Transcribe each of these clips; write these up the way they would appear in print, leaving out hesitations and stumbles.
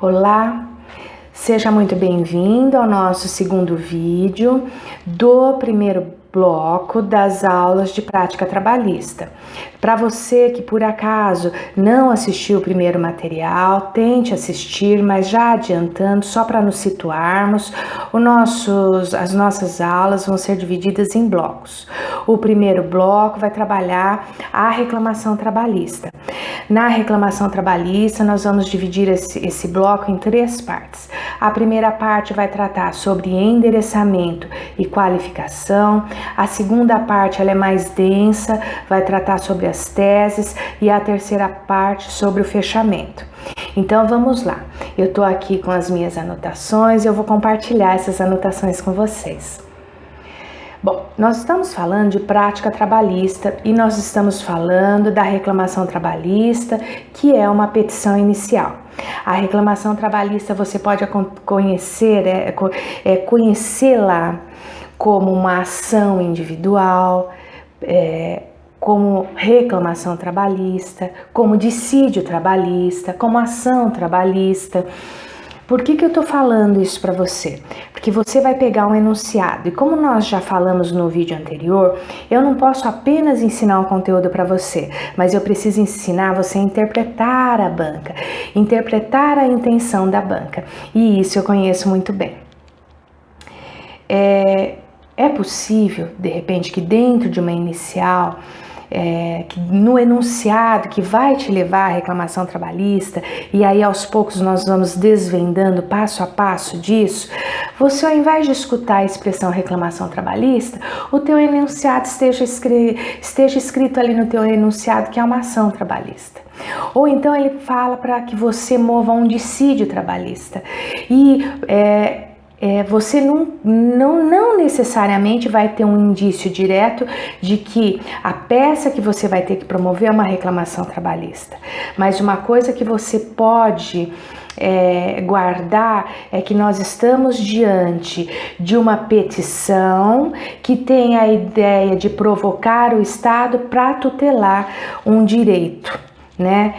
Olá, seja muito bem-vindo ao nosso segundo vídeo do primeiro bloco das aulas de prática trabalhista. Para você que por acaso não assistiu o primeiro material, tente assistir, mas já adiantando, só para nos situarmos, as nossas aulas vão ser divididas em blocos. O primeiro bloco vai trabalhar a reclamação trabalhista. Na reclamação trabalhista, nós vamos dividir esse bloco em 3 partes. A primeira parte vai tratar sobre endereçamento e qualificação. A segunda parte ela é mais densa, vai tratar sobre as teses, e a terceira parte sobre o fechamento. Então vamos lá, eu estou aqui com as minhas anotações e eu vou compartilhar essas anotações com vocês. Bom, nós estamos falando de prática trabalhista e nós estamos falando da reclamação trabalhista, que é uma petição inicial. A reclamação trabalhista você pode conhecê-la como uma ação individual, como reclamação trabalhista, como dissídio trabalhista, como ação trabalhista. Por que eu estou falando isso para você? Porque você vai pegar um enunciado, e como nós já falamos no vídeo anterior, eu não posso apenas ensinar o conteúdo para você, mas eu preciso ensinar você a interpretar a banca, interpretar a intenção da banca, e isso eu conheço muito bem. É possível, de repente, que dentro de uma inicial, que no enunciado que vai te levar à reclamação trabalhista, e aí aos poucos nós vamos desvendando passo a passo disso, você, ao invés de escutar a expressão reclamação trabalhista, o teu enunciado esteja escrito ali no teu enunciado que é uma ação trabalhista. Ou então ele fala para que você mova um dissídio trabalhista. E você não necessariamente vai ter um indício direto de que a peça que você vai ter que promover é uma reclamação trabalhista. Mas uma coisa que você pode guardar é que nós estamos diante de uma petição que tem a ideia de provocar o Estado para tutelar um direito, né?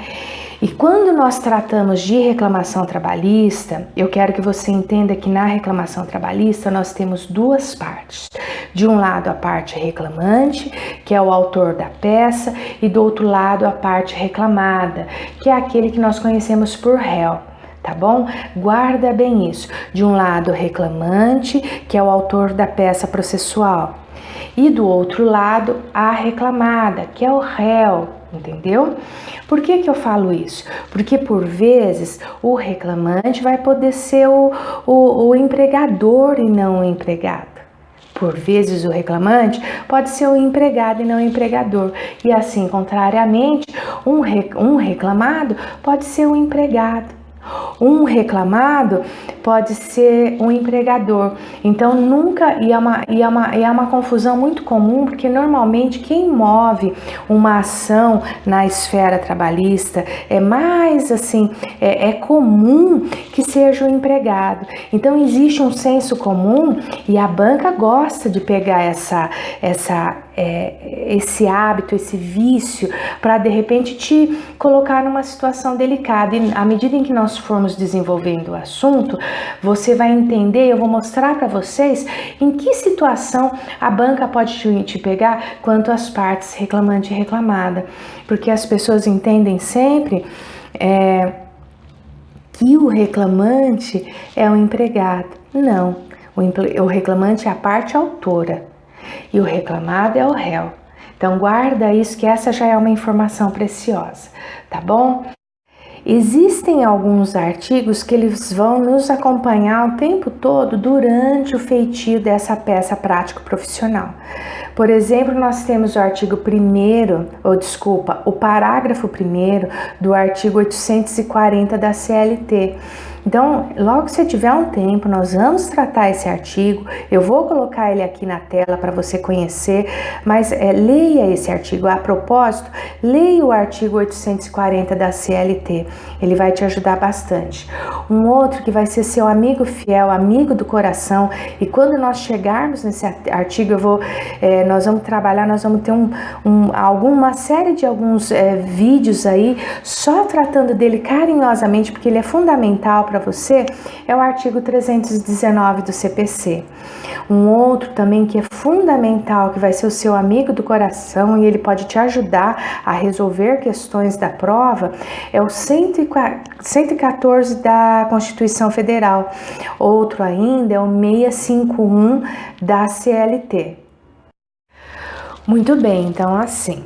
E quando nós tratamos de reclamação trabalhista, eu quero que você entenda que na reclamação trabalhista nós temos 2 partes. De um lado a parte reclamante, que é o autor da peça, e do outro lado a parte reclamada, que é aquele que nós conhecemos por réu. Tá bom? Guarda bem isso. De um lado o reclamante, que é o autor da peça processual, e do outro lado a reclamada, que é o réu. Entendeu? Por que eu falo isso? Porque por vezes o reclamante vai poder ser o empregador e não o empregado. Por vezes o reclamante pode ser o empregado e não o empregador. E assim, contrariamente, um reclamado pode ser o empregado. Um reclamado pode ser um empregador. Então nunca, e é uma confusão muito comum, porque normalmente quem move uma ação na esfera trabalhista é mais assim, é comum que seja o empregado. Então existe um senso comum e a banca gosta de pegar esse hábito, esse vício, para de repente te colocar numa situação delicada. E à medida em que nós formos desenvolvendo o assunto, você vai entender, eu vou mostrar para vocês em que situação a banca pode te pegar quanto às partes reclamante e reclamada, porque as pessoas entendem sempre que o reclamante é o empregado. Não, o reclamante é a parte autora e o reclamado é o réu. Então guarda isso, que essa já é uma informação preciosa, tá bom? Existem alguns artigos que eles vão nos acompanhar o tempo todo durante o feitio dessa peça prático-profissional. Por exemplo, nós temos o parágrafo 1º do artigo 840 da CLT. Então, logo que você tiver um tempo, nós vamos tratar esse artigo. Eu vou colocar ele aqui na tela para você conhecer, mas leia esse artigo. A propósito, leia o artigo 840 da CLT. Ele vai te ajudar bastante. Um outro que vai ser seu amigo fiel, amigo do coração, e quando nós chegarmos nesse artigo, eu vou nós vamos trabalhar, nós vamos ter uma série de alguns vídeos aí só tratando dele carinhosamente, porque ele é fundamental para você, é o artigo 319 do CPC. Um outro também que é fundamental, que vai ser o seu amigo do coração e ele pode te ajudar a resolver questões da prova, é o 114 da Constituição Federal. Outro ainda é o 651 da CLT. Muito bem, então assim,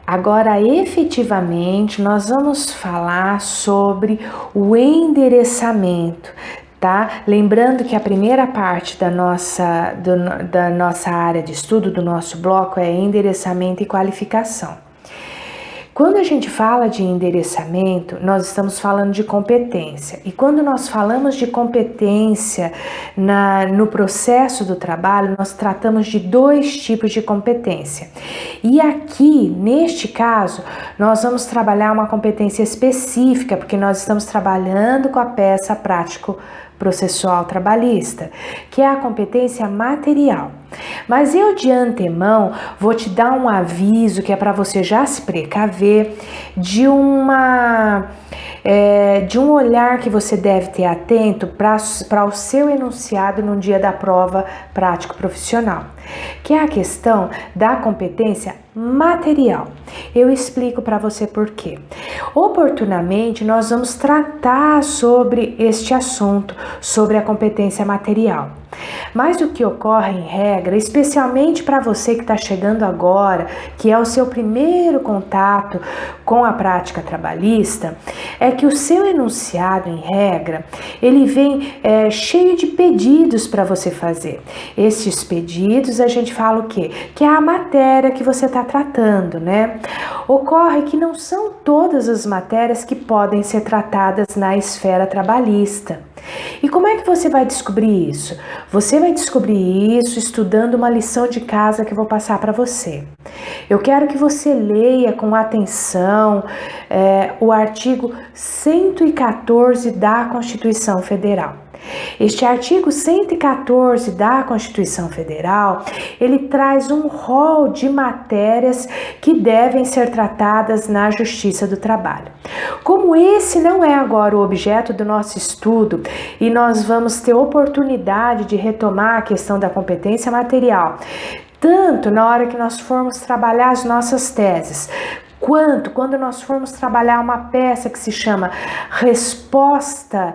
agora efetivamente nós vamos falar sobre o endereçamento, tá? Lembrando que a primeira parte da nossa área de estudo, do nosso bloco, é endereçamento e qualificação. Quando a gente fala de endereçamento, nós estamos falando de competência. E quando nós falamos de competência no processo do trabalho, nós tratamos de dois tipos de competência. E aqui, neste caso, nós vamos trabalhar uma competência específica, porque nós estamos trabalhando com a peça prático-processual trabalhista, que é a competência material. Mas eu de antemão vou te dar um aviso que é para você já se precaver de um olhar que você deve ter atento para o seu enunciado no dia da prova prático-profissional, que é a questão da competência material. Eu explico para você por quê. Oportunamente, nós vamos tratar sobre este assunto, sobre a competência material. Mas o que ocorre em regra, especialmente para você que está chegando agora, que é o seu primeiro contato com a prática trabalhista, é que o seu enunciado, em regra, ele vem cheio de pedidos para você fazer. Esses pedidos a gente fala o quê? Que é a matéria que você está tratando, né? Ocorre que não são todas as matérias que podem ser tratadas na esfera trabalhista. E como é que você vai descobrir isso? Você vai descobrir isso estudando uma lição de casa que eu vou passar para você. Eu quero que você leia com atenção o artigo 114 da Constituição Federal. Este artigo 114 da Constituição Federal, ele traz um rol de matérias que devem ser tratadas na Justiça do Trabalho. Como esse não é agora o objeto do nosso estudo e nós vamos ter oportunidade de retomar a questão da competência material, tanto na hora que nós formos trabalhar as nossas teses, quanto quando nós formos trabalhar uma peça que se chama resposta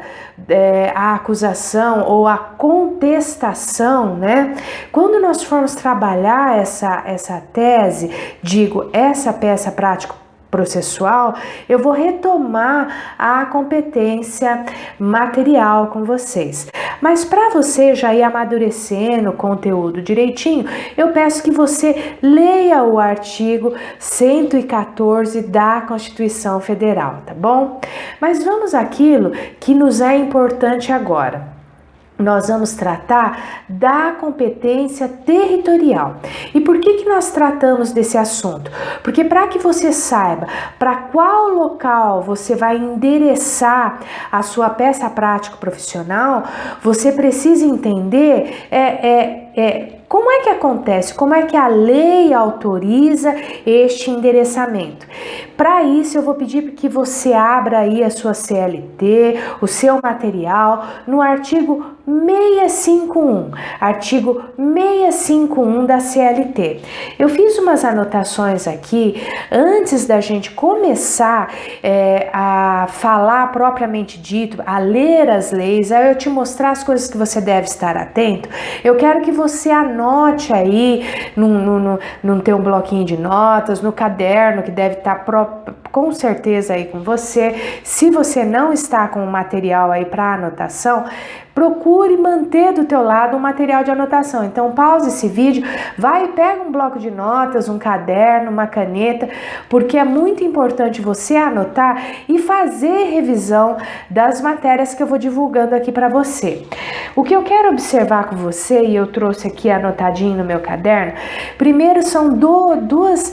à acusação ou à contestação, né? Quando nós formos trabalhar essa tese, essa peça prático-processual, eu vou retomar a competência material com vocês. Mas para você já ir amadurecendo o conteúdo direitinho, eu peço que você leia o artigo 114 da Constituição Federal, tá bom? Mas vamos àquilo que nos é importante agora. Nós vamos tratar da competência territorial. E por que nós tratamos desse assunto? Porque para que você saiba para qual local você vai endereçar a sua peça prático-profissional, você precisa entender como é que acontece, como é que a lei autoriza este endereçamento. Para isso, eu vou pedir que você abra aí a sua CLT, o seu material, no artigo 651, artigo 651 da CLT. Eu fiz umas anotações aqui, antes da gente começar a falar propriamente dito, a ler as leis, aí eu te mostrar as coisas que você deve estar atento. Eu quero que você anote aí num teu bloquinho de notas, no caderno que deve estar com certeza aí com você. Se você não está com o material aí para anotação, procure manter do teu lado um material de anotação. Então pause esse vídeo, vai e pega um bloco de notas, um caderno, uma caneta, porque é muito importante você anotar e fazer revisão das matérias que eu vou divulgando aqui para você. O que eu quero observar com você, e eu trouxe aqui anotadinho no meu caderno, primeiro são dois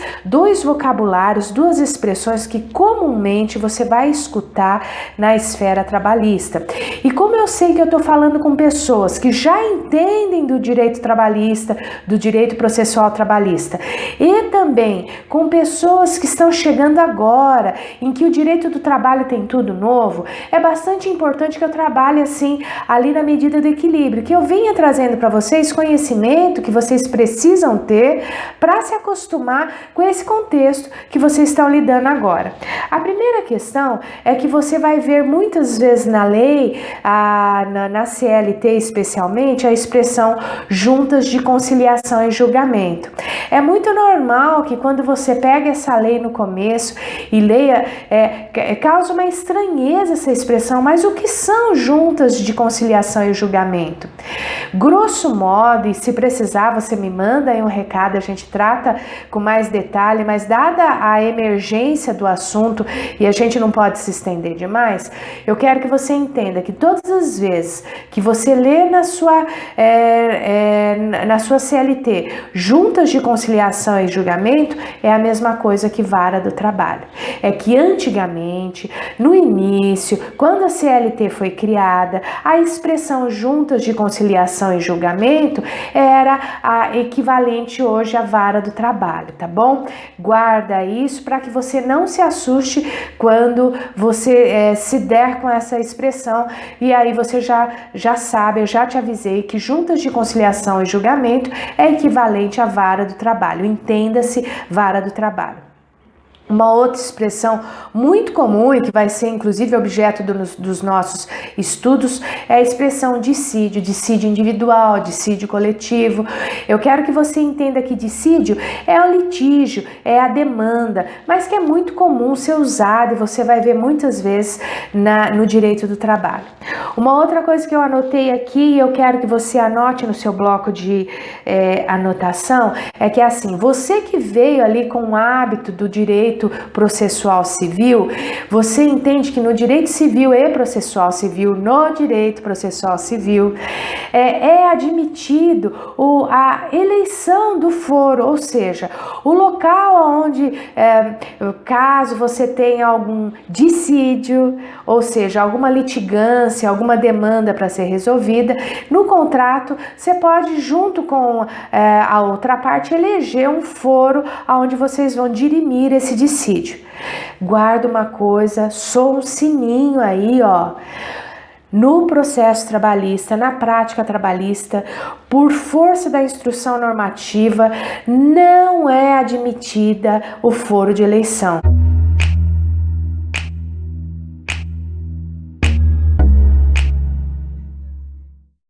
vocabulários, duas expressões que comumente você vai escutar na esfera trabalhista. E como eu sei que eu estou falando com pessoas que já entendem do direito trabalhista, do direito processual trabalhista, e também com pessoas que estão chegando agora, em que o direito do trabalho tem tudo novo, é bastante importante que eu trabalhe assim, ali na medida do equilíbrio, que eu venha trazendo para vocês conhecimento que vocês precisam ter para se acostumar com esse contexto que vocês estão lidando agora. A primeira questão é que você vai ver muitas vezes na lei, na CLT especialmente, a expressão juntas de conciliação e julgamento. É muito normal que quando você pega essa lei no começo e leia, causa uma estranheza essa expressão, mas o que são juntas de conciliação e julgamento? Grosso modo, e se precisar você me manda aí um recado, a gente trata com mais detalhe, mas dada a emergência do assunto e a gente não pode se estender demais, eu quero que você entenda que todas as vezes que você lê na sua CLT juntas de conciliação e julgamento, é a mesma coisa que vara do trabalho. É que antigamente, no início, quando a CLT foi criada, a expressão juntas de conciliação e julgamento era a equivalente hoje à vara do trabalho, tá bom? Guarda isso para que você não se assuste quando você se der com essa expressão, e aí você já sabe, eu já te avisei que juntas de conciliação e julgamento é equivalente à vara do trabalho. Entenda-se, vara do trabalho. Uma outra expressão muito comum e que vai ser inclusive objeto dos nossos estudos é a expressão dissídio, dissídio individual, dissídio coletivo. Eu quero que você entenda que dissídio é o litígio, é a demanda, mas que é muito comum ser usado e você vai ver muitas vezes no direito do trabalho. Uma outra coisa que eu anotei aqui e eu quero que você anote no seu bloco de anotação é que assim, você que veio ali com o hábito do direito processual civil, você entende que no direito civil e processual civil, no direito processual civil, é admitido a eleição do foro, ou seja, o local onde, caso você tenha algum dissídio, ou seja, alguma litigância, alguma demanda para ser resolvida, no contrato você pode, junto com a outra parte, eleger um foro onde vocês vão dirimir esse dissídio. Guarda uma coisa, sou um sininho aí, ó. No processo trabalhista, na prática trabalhista, por força da instrução normativa, não é admitida o foro de eleição.